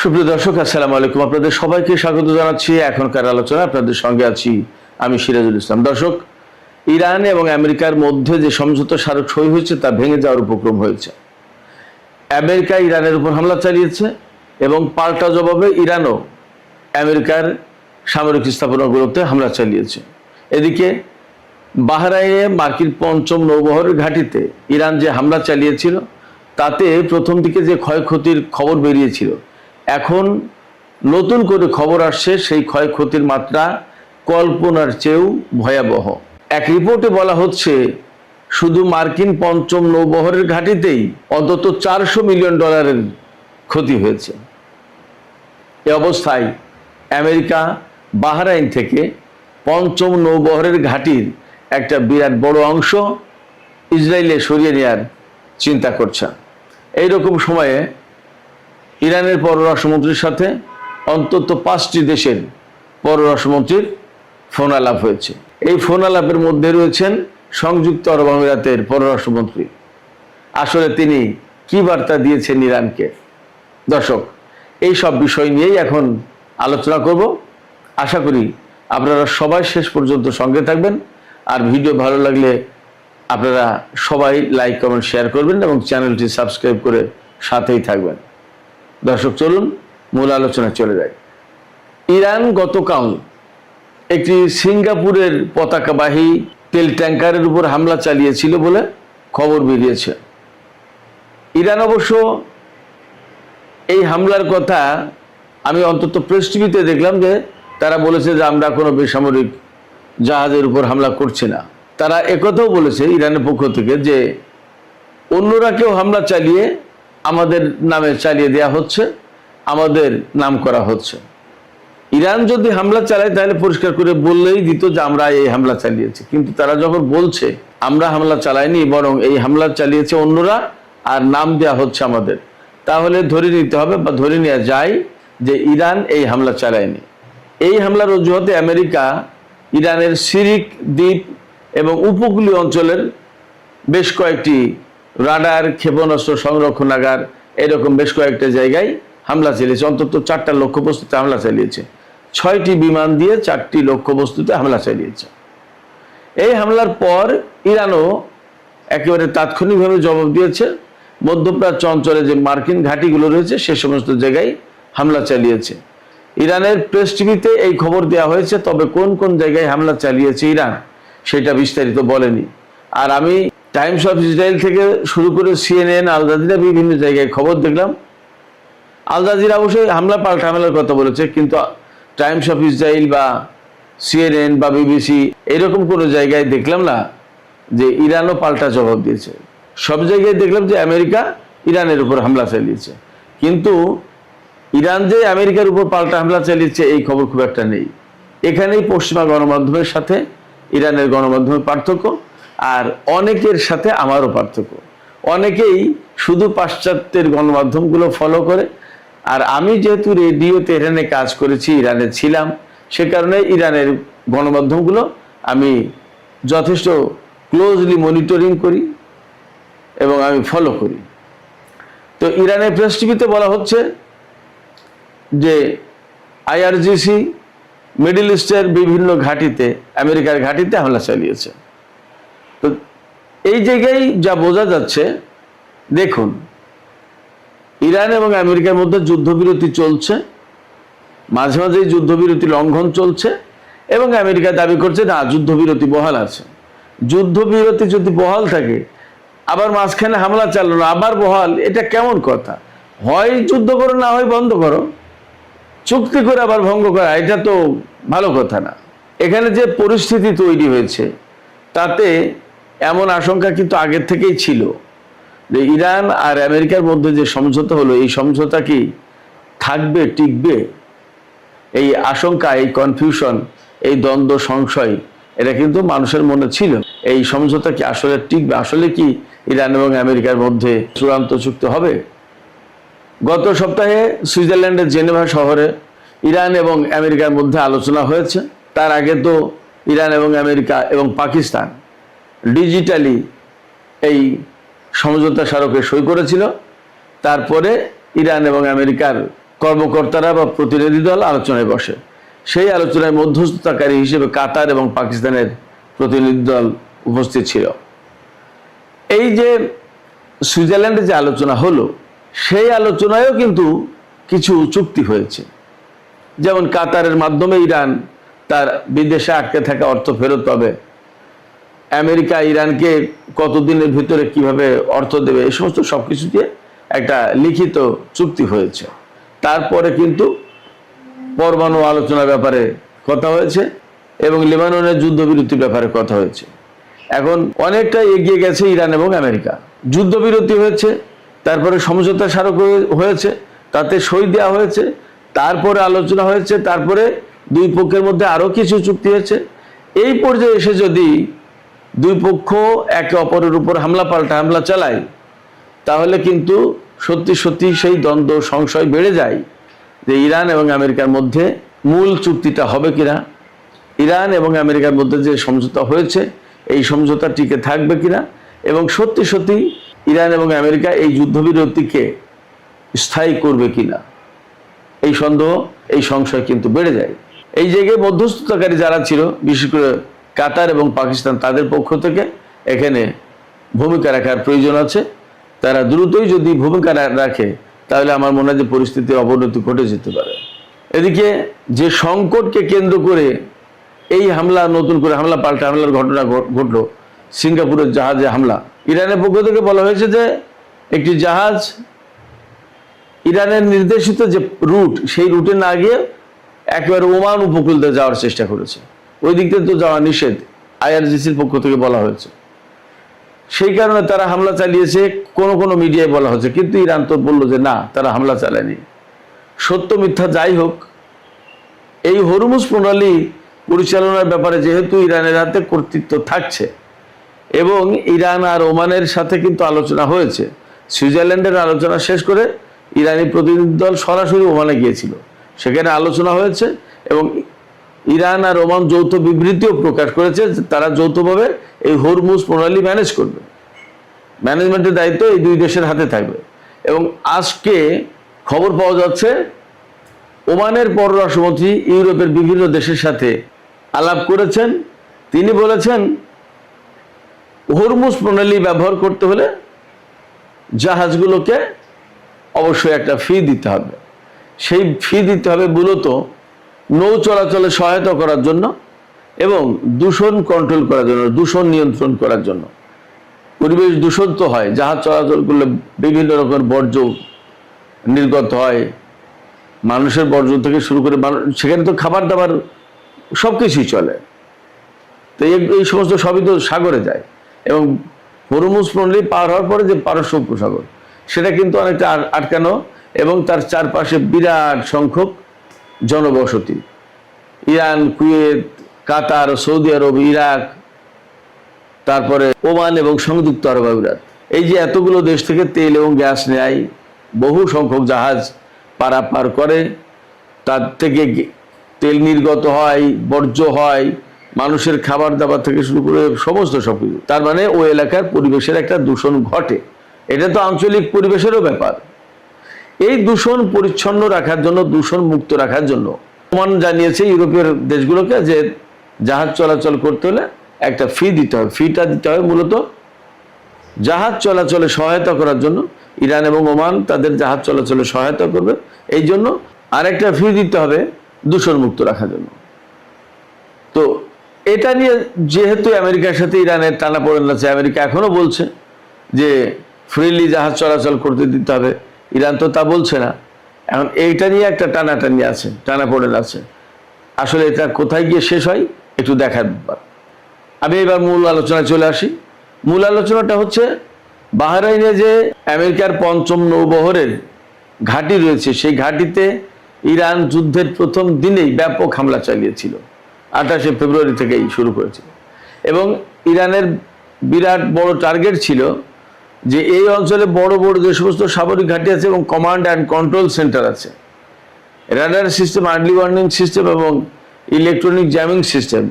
সুপ্রিয় দর্শক, আসসালামু আলাইকুম। আপনাদের সবাইকে স্বাগত জানাচ্ছি এখনকার আলোচনা। আপনাদের সঙ্গে আছি আমি সিরাজুল ইসলাম। দর্শক, ইরান এবং আমেরিকার মধ্যে যে সমঝোতা স্মারক সই হয়েছে তা ভেঙে যাওয়ার উপক্রম হয়েছে। আমেরিকা ইরানের উপর হামলা চালিয়েছে এবং পাল্টা জবাবে ইরানও আমেরিকার সামরিক স্থাপনাগুলোতে হামলা চালিয়েছে। এদিকে বাহরাইনে মার্কিন পঞ্চম নৌবহরের ঘাঁটিতে ইরান যে হামলা চালিয়েছিল তাতে প্রথম দিকে যে ক্ষয়ক্ষতির খবর বেরিয়েছিল, এখন নতুন করে খবর আসছে সেই ক্ষয়ক্ষতির মাত্রা কল্পনার চেয়েও ভয়াবহ। এক রিপোর্টে বলা হচ্ছে শুধু মার্কিন পঞ্চম নৌবহরের ঘাঁটিতেই অন্তত $400 মিলিয়ন ক্ষতি হয়েছে। এ অবস্থায় আমেরিকা বাহরাইন থেকে পঞ্চম নৌবহরের ঘাঁটির একটা বিরাট বড় অংশ ইসরায়েলে সরিয়ে নেওয়ার চিন্তা করছে। এইরকম সময়ে ইরানের পররাষ্ট্রমন্ত্রীর সাথে অন্তত 5টি দেশের পররাষ্ট্রমন্ত্রীর ফোন আলাপ হয়েছে। এই ফোন আলাপের মধ্যে রয়েছেন সংযুক্ত আরব আমিরাতের পররাষ্ট্রমন্ত্রী। আসলে তিনি কি বার্তা দিয়েছেন ইরানকে? দর্শক, এই সব বিষয় নিয়েই এখন আলোচনা করব। আশা করি আপনারা সবাই শেষ পর্যন্ত সঙ্গে থাকবেন। আর ভিডিও ভালো লাগলে আপনারা সবাই লাইক, কমেন্ট, শেয়ার করবেন এবং চ্যানেলটি সাবস্ক্রাইব করে সাথেই থাকবেন। দর্শক, চলুন মূল আলোচনা চলে যায়। ইরান গতকাল একটি সিঙ্গাপুরের পতাকাবাহী তেল ট্যাঙ্কারের উপর হামলা চালিয়েছিল বলে খবর বেরিয়েছে। ইরান অবশ্য এই হামলার কথা আমি অন্তত প্রেস টিভিতে দেখলাম যে তারা বলেছে যে আমরা কোনো বেসামরিক জাহাজের উপর হামলা করছি না। তারা একথাও বলেছে ইরানের পক্ষ থেকে যে অন্যরা কেউ হামলা চালিয়ে আমাদের নামে চালিয়ে দেওয়া হচ্ছে, আমাদের নাম করা হচ্ছে। ইরান যদি হামলা চালায় তাহলে পরিষ্কার করে বললেই দিত যে আমরা এই হামলা চালিয়েছি। কিন্তু তারা যখন বলছে আমরা হামলা চালাইনি, বরং এই হামলা চালিয়েছে অন্যরা আর নাম দেওয়া হচ্ছে আমাদের, তাহলে ধরে নিতে হবে বা ধরে নেওয়া যায় যে ইরান এই হামলা চালায়নি। এই হামলার অজুহাতে আমেরিকা ইরানের সিরিক দ্বীপ এবং উপকূলীয় অঞ্চলের বেশ কয়েকটি রাডার, ক্ষেপণাস্ত্র সংরক্ষণাগার, এরকম বেশ কয়েকটা জায়গায় হামলা চালিয়েছে। অন্তত 4টা লক্ষ্যবস্তুতে হামলা চালিয়েছে। 6টি বিমান দিয়ে 4টি লক্ষ্যবস্তুতে হামলা চালিয়েছে। এই হামলার পর ইরানও একেবারে তাৎক্ষণিকভাবে জবাব দিয়েছে। মধ্যপ্রাচ্য অঞ্চলে যে মার্কিন ঘাঁটিগুলো রয়েছে সে সমস্ত জায়গায় হামলা চালিয়েছে। ইরানের প্রেস টিভিতে এই খবর দেওয়া হয়েছে, তবে কোন কোন জায়গায় হামলা চালিয়েছে ইরান সেটা বিস্তারিত বলেনি। আর আমি টাইমস অফ ইসরায়েল থেকে শুরু করে CNN, আল জাজিরা বিভিন্ন জায়গায় খবর দেখলাম। আল জাজিরা অবশ্যই হামলা পাল্টা হামলার কথা বলেছে, কিন্তু টাইমস অফ ইসরায়েল বা CNN বা BBC এরকম কোনো জায়গায় দেখলাম না যে ইরানও পাল্টা জবাব দিয়েছে। সব জায়গায় দেখলাম যে আমেরিকা ইরানের উপর হামলা চালিয়েছে, কিন্তু ইরান যে আমেরিকার উপর পাল্টা হামলা চালিয়েছে এই খবর খুব একটা নেই। এখানেই পশ্চিমা গণমাধ্যমের সাথে ইরানের গণমাধ্যমের পার্থক্য, আর অনেকের সাথে আমারও পার্থক্য। অনেকেই শুধু পাশ্চাত্যের গণমাধ্যমগুলো ফলো করে, আর আমি যেহেতু রেডিও তেহরানে কাজ করেছি, ইরানে ছিলাম, সে কারণে ইরানের গণমাধ্যমগুলো আমি যথেষ্ট ক্লোজলি মনিটরিং করি এবং আমি ফলো করি। তো ইরানের প্রেস টিভিতে বলা হচ্ছে যে IRGC মিডল ইস্টের বিভিন্ন ঘাঁটিতে, আমেরিকার ঘাঁটিতে হামলা চালিয়েছে। তো এই জায়গায় যা বোঝা যাচ্ছে, দেখুন, ইরান এবং আমেরিকার মধ্যে যুদ্ধবিরতি চলছে, মাঝে মাঝে যুদ্ধবিরতি লঙ্ঘন চলছে এবং আমেরিকা দাবি করছে না যুদ্ধবিরতি বহাল আছে। যুদ্ধবিরতি যদি বহাল থাকে, আবার মাঝখানে হামলা চালানো আবার বহাল, এটা কেমন কথা? হয় যুদ্ধ করো, না হয় বন্ধ করো। চুক্তি করে আবার ভঙ্গ করা, এটা তো ভালো কথা না। এখানে যে পরিস্থিতি তৈরি হয়েছে তাতে এমন আশঙ্কা কিন্তু আগের থেকেই ছিল যে ইরান আর আমেরিকার মধ্যে যে সমঝোতা হলো, এই সমঝোতা কি থাকবে, টিকবে? এই আশঙ্কা, এই কনফিউশন, এই দ্বন্দ্ব, সংশয়, এটা কিন্তু মানুষের মনে ছিল। এই সমঝোতা কি আসলে টিকবে? আসলে কি ইরান এবং আমেরিকার মধ্যে চূড়ান্ত চুক্তি হবে? গত সপ্তাহে সুইজারল্যান্ডের জেনেভা শহরে ইরান এবং আমেরিকার মধ্যে আলোচনা হয়েছে। তার আগে তো ইরান এবং আমেরিকা এবং পাকিস্তান ডিজিটালি এই সমঝোতা স্মারকে সই করেছিল। তারপরে ইরান এবং আমেরিকার কর্মকর্তারা বা প্রতিনিধি দল আলোচনায় বসে। সেই আলোচনায় মধ্যস্থতাকারী হিসেবে কাতার এবং পাকিস্তানের প্রতিনিধি দল উপস্থিত ছিল। এই যে সুইজারল্যান্ডে যে আলোচনা হলো, সেই আলোচনায়ও কিন্তু কিছু চুক্তি হয়েছে। যেমন কাতারের মাধ্যমে ইরান তার বিদেশে আটকে থাকা অর্থ ফেরত পাবে, আমেরিকা ইরানকে কতদিনের ভিতরে কিভাবে অর্থ দেবে, এই সমস্ত সবকিছু দিয়ে একটা লিখিত চুক্তি হয়েছে। তারপরে কিন্তু পরমাণু আলোচনার ব্যাপারে কথা হয়েছে এবং লেবাননের যুদ্ধবিরতির ব্যাপারে কথা হয়েছে। এখন অনেকটা এগিয়ে গেছে ইরান এবং আমেরিকা। যুদ্ধবিরতি হয়েছে, তারপরে সমঝোতা স্মারক হয়েছে, তাতে সই দেওয়া হয়েছে, তারপরে আলোচনা হয়েছে, তারপরে দুই পক্ষের মধ্যে আরো কিছু চুক্তি হয়েছে। এই পর্যায়ে এসে যদি দুই পক্ষ একে অপরের উপর হামলা পাল্টা হামলা চালায়, তাহলে কিন্তু সত্যি সত্যি সেই দ্বন্দ্ব সংশয় বেড়ে যায় যে ইরান এবং আমেরিকার মধ্যে মূল চুক্তিটা হবে কিনা, ইরান এবং আমেরিকার মধ্যে যে সমঝোতা হয়েছে এই সমঝোতা টিকে থাকবে কিনা, এবং সত্যি সত্যি ইরান এবং আমেরিকা এই যুদ্ধবিরতিকে স্থায়ী করবে কিনা, এই সন্দেহ এই সংশয় কিন্তু বেড়ে যায়। এই জায়গায় মধ্যস্থতাকারী যারা ছিল, বিশেষ করে কাতার এবং পাকিস্তান, তাদের পক্ষ থেকে এখানে ভূমিকা রাখার প্রয়োজন আছে। তারা দ্রুতই যদি ভূমিকা রাখে তাহলে আমার মনে হয় যে পরিস্থিতির অবনতি ঘটে যেতে পারে। এদিকে যে সংকটকে কেন্দ্র করে এই হামলা, নতুন করে হামলা পাল্টা হামলার ঘটনা ঘটলো, সিঙ্গাপুরের জাহাজে হামলা, ইরানের পক্ষ থেকে বলা হয়েছে যে একটি জাহাজ ইরানের নির্দেশিত যে রুট, সেই রুটে না গিয়ে একেবারে ওমান উপকূল দিয়ে যাওয়ার চেষ্টা করেছে। ওই দিক দিয়ে তো যাওয়া নিষেধ, আইআরজিসির পক্ষ থেকে বলা হয়েছে। সেই কারণে তারা হামলা চালিয়েছে, কোনো কোনো মিডিয়ায় বলা হচ্ছে, কিন্তু ইরান তো বললো যে না, তারা হামলা চালায়নি। সত্য মিথ্যা যাই হোক, এই হরমুজ প্রণালী পরিচালনার ব্যাপারে যেহেতু ইরানের হাতে কর্তৃত্ব থাকছে এবং ইরান আর ওমানের সাথে কিন্তু আলোচনা হয়েছে, সুইজারল্যান্ডের আলোচনা শেষ করে ইরানি প্রতিনিধি দল সরাসরি ওমানে গিয়েছিল, সেখানে আলোচনা হয়েছে এবং ইরান আর ওমান যৌথ বিবৃতিও প্রকাশ করেছে যে তারা যৌথভাবে এই হরমুজ প্রণালী ম্যানেজ করবে। ম্যানেজমেন্টের দায়িত্ব এই দুই দেশের হাতে থাকবে। এবং আজকে খবর পাওয়া যাচ্ছে ওমানের পররাষ্ট্রমন্ত্রী ইউরোপের বিভিন্ন দেশের সাথে আলাপ করেছেন। তিনি বলেছেন হরমুজ প্রণালী ব্যবহার করতে হলে জাহাজগুলোকে অবশ্যই একটা ফি দিতে হবে। সেই ফি দিতে হবে মূলত নৌ চলাচলে সহায়তা করার জন্য এবং দূষণ কন্ট্রোল করার জন্য, দূষণ নিয়ন্ত্রণ করার জন্য। পরিবেশ দূষণ তো হয়, জাহাজ চলাচল করলে বিভিন্ন রকমের বর্জ্য নির্গত হয়, মানুষের বর্জ্য থেকে শুরু করে সেখানে তো খাবার দাবার সবকিছুই চলে, তো এই সমস্ত সবই তো সাগরে যায়। এবং হরমুজ প্রণালী পার হওয়ার পরে যে পারস্য উপসাগর, সেটা কিন্তু অনেকটা আটকানো এবং তার চারপাশে বিরাট সংখ্যক জনবসতি, ইরান, কুয়েত, কাতার, সৌদি আরব, ইরাক, তারপরে ওমান এবং সংযুক্ত আরব আমিরাত, এই যে এতগুলো দেশ থেকে তেল এবং গ্যাস নেয়, বহু সংখ্যক জাহাজ পারাপার করে, তার থেকে তেল নির্গত হয়, বর্জ্য হয়, মানুষের খাবার দাবার থেকে শুরু করে সমস্ত সবকিছু। তার মানে ওই এলাকার পরিবেশের একটা দূষণ ঘটে। এটা তো আঞ্চলিক পরিবেশেরও ব্যাপার। এই দূষণ পরিচ্ছন্ন রাখার জন্য, দূষণ মুক্ত রাখার জন্য ওমান জানিয়েছে ইউরোপীয় দেশগুলোকে যে জাহাজ চলাচল করতে হলে একটা ফি দিতে হবে। ফিটা দিতে হবে মূলত জাহাজ চলাচলে সহায়তা করার জন্য। ইরান এবং ওমান তাদের জাহাজ চলাচলে সহায়তা করবে, এই জন্য আরেকটা ফি দিতে হবে দূষণ মুক্ত রাখার জন্য। তো এটা নিয়ে যেহেতু আমেরিকার সাথে ইরানের টানাপোড়েন আছে, আমেরিকা এখনো বলছে যে ফ্রিলি জাহাজ চলাচল করতে দিতে হবে, ইরান তো তা বলছে না। এখন এইটা নিয়ে একটা টানাটানি আছে, টানাপোড়েন আছে। আসলে এটা কোথায় গিয়ে শেষ হয় একটু দেখার ব্যাপার। আমি এবার মূল আলোচনায় চলে আসি। মূল আলোচনাটা হচ্ছে বাহরাইনে যে আমেরিকার ৫ম নৌবহরের ঘাঁটি রয়েছে, সেই ঘাঁটিতে ইরান যুদ্ধের প্রথম দিনেই ব্যাপক হামলা চালিয়েছিল। ২৮শে ফেব্রুয়ারি থেকেই শুরু করেছিল এবং ইরানের বিরাট বড় টার্গেট ছিল যে এই অঞ্চলে বড় বড় যে সমস্ত সামরিক ঘাঁটি আছে এবং কমান্ড অ্যান্ড কন্ট্রোল সেন্টার আছে, radar system, early warning system এবং ইলেকট্রনিক জ্যামিং সিস্টেম,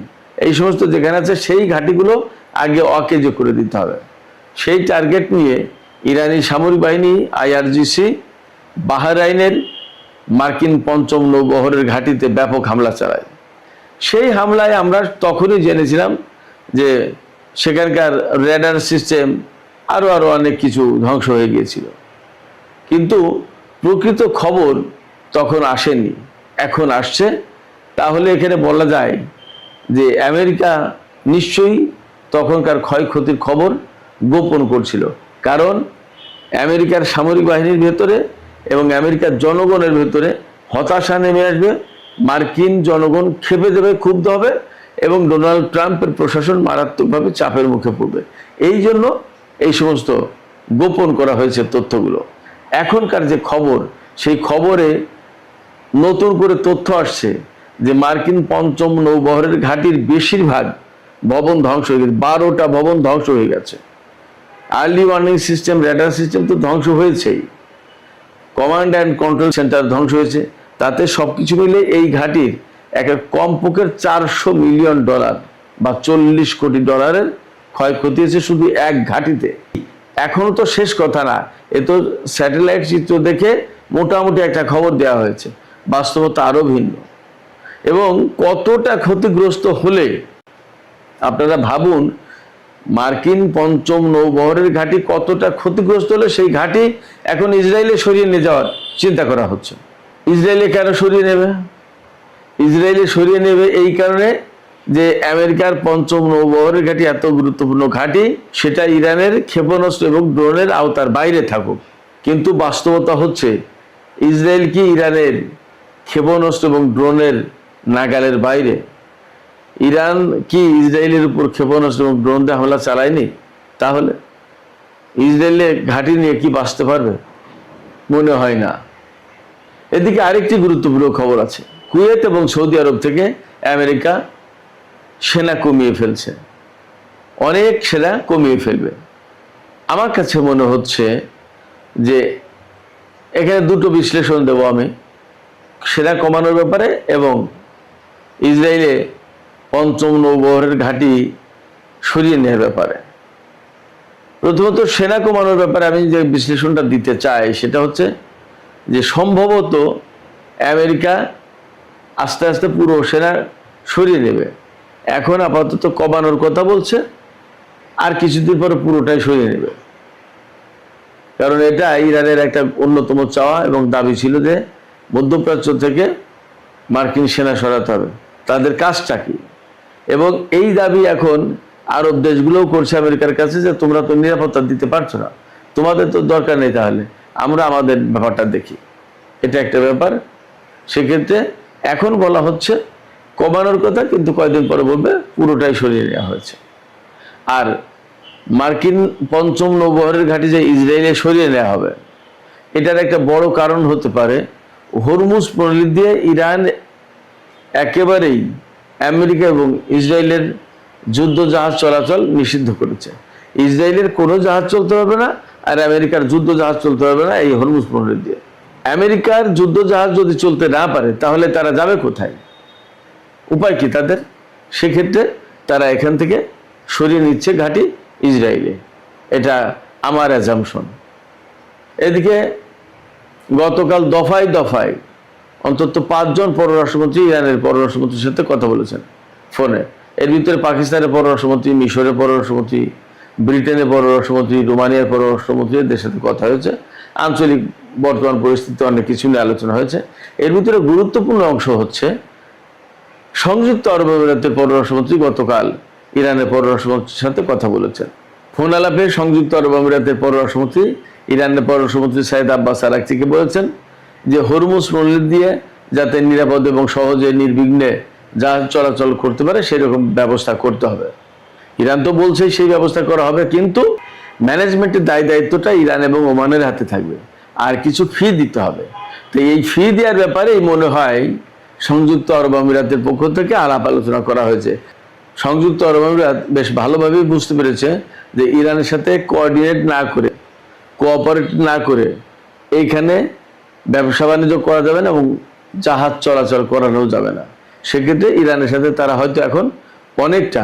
এই সমস্ত যেখানে আছে সেই ঘাঁটিগুলো আগে অকেজ করে দিতে হবে। সেই টার্গেট নিয়ে ইরানি সামরিক বাহিনী, আইআরজিসি, বাহরাইনের মার্কিন পঞ্চম নৌবহরের ঘাঁটিতে ব্যাপক হামলা চালায়। সেই হামলায় আমরা তখনই জেনেছিলাম যে সেখানকার রেডার সিস্টেম আরও অনেক কিছু ধ্বংস হয়ে গিয়েছিল, কিন্তু প্রকৃত খবর তখন আসেনি, এখন আসছে। তাহলে এখানে বলা যায় যে আমেরিকা নিশ্চয়ই তখনকার ক্ষয়ক্ষতির খবর গোপন করছিল, কারণ আমেরিকার সামরিক বাহিনীর ভেতরে এবং আমেরিকার জনগণের ভেতরে হতাশা নেমে আসবে, মার্কিন জনগণ ক্ষেপে দেবে, ক্ষুব্ধ হবে এবং ডোনাল্ড ট্রাম্পের প্রশাসন মারাত্মকভাবে চাপের মুখে পড়বে। এই জন্য এই সমস্ত গোপন করা হয়েছে তথ্যগুলো। এখনকার যে খবর, সেই খবরে নতুন করে তথ্য আসছে যে মার্কিন পঞ্চম নৌবহরের ঘাঁটির বেশিরভাগ ভবন ধ্বংস হয়ে গেছে, 12টা ভবন ধ্বংস হয়ে গেছে। Early warning system, radar system তো ধ্বংস হয়েছেই, কমান্ড অ্যান্ড কন্ট্রোল সেন্টার ধ্বংস হয়েছে। তাতে সবকিছু মিলে এই ঘাঁটির একটা কমপক্ষে $400 মিলিয়ন বা $40 কোটি ক্ষয়ক্ষতি হয়েছে শুধু এক ঘাঁটিতে। এখনো তো শেষ কথা না, এ তো স্যাটেলাইট চিত্র দেখে মোটামুটি একটা খবর দেওয়া হয়েছে, বাস্তবতা আরো ভিন্ন। এবং কতটা ক্ষতিগ্রস্ত হলে আপনারা ভাবুন, মার্কিন পঞ্চম নৌবহরের ঘাঁটি কতটা ক্ষতিগ্রস্ত হলে সেই ঘাঁটি এখন ইসরায়েলে সরিয়ে নিয়ে যাওয়ার চিন্তা করা হচ্ছে। ইসরায়েলে কেন সরিয়ে নেবে? ইসরায়েলে সরিয়ে নেবে এই কারণে যে আমেরিকার পঞ্চম নৌবহরের ঘাঁটি এত গুরুত্বপূর্ণ ঘাঁটি, সেটা ইরানের ক্ষেপণাস্ত্র এবং ড্রোনের আওতার বাইরে থাকুক। কিন্তু বাস্তবতা হচ্ছে ইসরায়েল কি ইরানের ক্ষেপণাস্ত্র এবং ড্রোনের নাগালের বাইরে? ইরান কি ইসরায়েলের উপর ক্ষেপণাস্ত্র এবং ড্রোন দিয়ে হামলা চালায়নি? তাহলে ইসরায়েলে ঘাঁটি নিয়ে কি বাঁচতে পারবে? মনে হয় না। এদিকে আরেকটি গুরুত্বপূর্ণ খবর আছে, কুয়েত এবং সৌদি আরব থেকে আমেরিকা সেনা কমিয়ে ফেলছে, অনেক সেনা কমিয়ে ফেলবে। আমার কাছে মনে হচ্ছে যে এখানে দুটো বিশ্লেষণ দেব আমি, সেনা কমানোর ব্যাপারে এবং ইসরায়েলে পঞ্চম নৌবহরের ঘাঁটি সরিয়ে নেওয়ার ব্যাপারে। প্রথমত সেনা কমানোর ব্যাপারে আমি যে বিশ্লেষণটা দিতে চাই সেটা হচ্ছে যে সম্ভবত আমেরিকা আস্তে আস্তে পুরো সেনা সরিয়ে নেবে। এখন আপাতত কমানোর কথা বলছে, আর কিছুদিন পরে পুরোটাই সরিয়ে নেবে। কারণ এটা ইরানের একটা অন্যতম চাওয়া এবং দাবি ছিল যে মধ্যপ্রাচ্য থেকে মার্কিন সেনা সরাতে হবে, তাদের কাজটা কি। এবং এই দাবি এখন আরব দেশগুলোও করছে আমেরিকার কাছে যে তোমরা তো নিরাপত্তা দিতে পারছো না, তোমাদের তো দরকার নেই, তাহলে আমরা আমাদের ব্যাপারটা দেখি। এটা একটা ব্যাপার। সেক্ষেত্রে এখন বলা হচ্ছে কমানোর কথা, কিন্তু কয়েকদিন পরে বলবে পুরোটাই সরিয়ে নেওয়া হয়েছে। আর মার্কিন পঞ্চম নৌবহরের ঘাঁটি যে ইসরায়েলে সরিয়ে নেওয়া হবে, এটার একটা বড় কারণ হতে পারে হরমুজ প্রণালী দিয়ে ইরান একেবারেই আমেরিকা এবং ইসরায়েলের যুদ্ধ জাহাজ চলাচল নিষিদ্ধ করেছে। ইসরায়েলের কোনো জাহাজ চলতে পারবে না, আর আমেরিকার যুদ্ধ জাহাজ চলতে পারবে না এই হরমুজ প্রণালী দিয়ে। আমেরিকার যুদ্ধ জাহাজ যদি চলতে না পারে তাহলে তারা যাবে কোথায়? উপায় কি তাদের? সেক্ষেত্রে তারা এখান থেকে সরিয়ে নিচ্ছে ঘাঁটি ইসরায়েলে, এটা আমার অ্যাজাম্পশন। এদিকে গতকাল দফায় দফায় অন্তত 5 জন পররাষ্ট্রমন্ত্রী ইরানের পররাষ্ট্রমন্ত্রীর সাথে কথা বলেছেন ফোনে। এর ভিতরে পাকিস্তানের পররাষ্ট্রমন্ত্রী, মিশরের পররাষ্ট্রমন্ত্রী, ব্রিটেনের পররাষ্ট্রমন্ত্রী, রোমানিয়ার পররাষ্ট্রমন্ত্রীদের সাথে কথা হয়েছে। আঞ্চলিক বর্তমান পরিস্থিতি অনেক কিছু নিয়ে আলোচনা হয়েছে। এর ভিতরে গুরুত্বপূর্ণ অংশ হচ্ছে সংযুক্ত আরব আমিরাতের পররাষ্ট্রমন্ত্রী গতকাল ইরানের পররাষ্ট্রমন্ত্রীর সাথে কথা বলেছেন। ফোন আলাপে সংযুক্ত আরব আমিরাতের পররাষ্ট্রমন্ত্রী ইরানের পররাষ্ট্রমন্ত্রী সাইদ আব্বাস আরাকচিকে বলেছেন যে হরমুজ প্রণালী দিয়ে যাতে নিরাপদ এবং সহজে নির্বিঘ্নে জাহাজ চলাচল করতে পারে সেরকম ব্যবস্থা করতে হবে। ইরান তো বলছে সেই ব্যবস্থা করা হবে, কিন্তু ম্যানেজমেন্টের দায়িত্বটা ইরান এবং ওমানের হাতে থাকবে, আর কিছু ফি দিতে হবে। তো এই ফি দেওয়ার ব্যাপারে মনে হয় সংযুক্ত আরব আমিরাতের পক্ষ থেকে আলাপ আলোচনা করা হয়েছে। সংযুক্ত আরব আমিরাত বেশ ভালোভাবেই বুঝতে পেরেছে যে ইরানের সাথে কোঅর্ডিনেট না করে, কোঅপারেট না করে এইখানে ব্যবসা বাণিজ্য করা যাবে না এবং জাহাজ চলাচল করানো যাবে না। সেক্ষেত্রে ইরানের সাথে তারা হয়তো এখন অনেকটা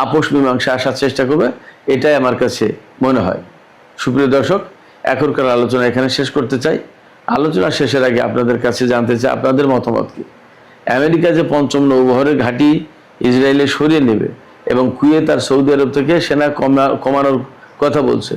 আপোষ মীমাংসা আসার চেষ্টা করবে, এটাই আমার কাছে মনে হয়। সুপ্রিয় দর্শক, এখনকার আলোচনা এখানে শেষ করতে চাই। আলোচনা শেষের আগে আপনাদের কাছে জানতে চাই আপনাদের মতামত কি। আমেরিকা যে পঞ্চম নৌবহরের ঘাঁটি ইসরায়েলে সরিয়ে নেবে এবং কুয়েত আর সৌদি আরব থেকে সেনা কমানোর কথা বলছে,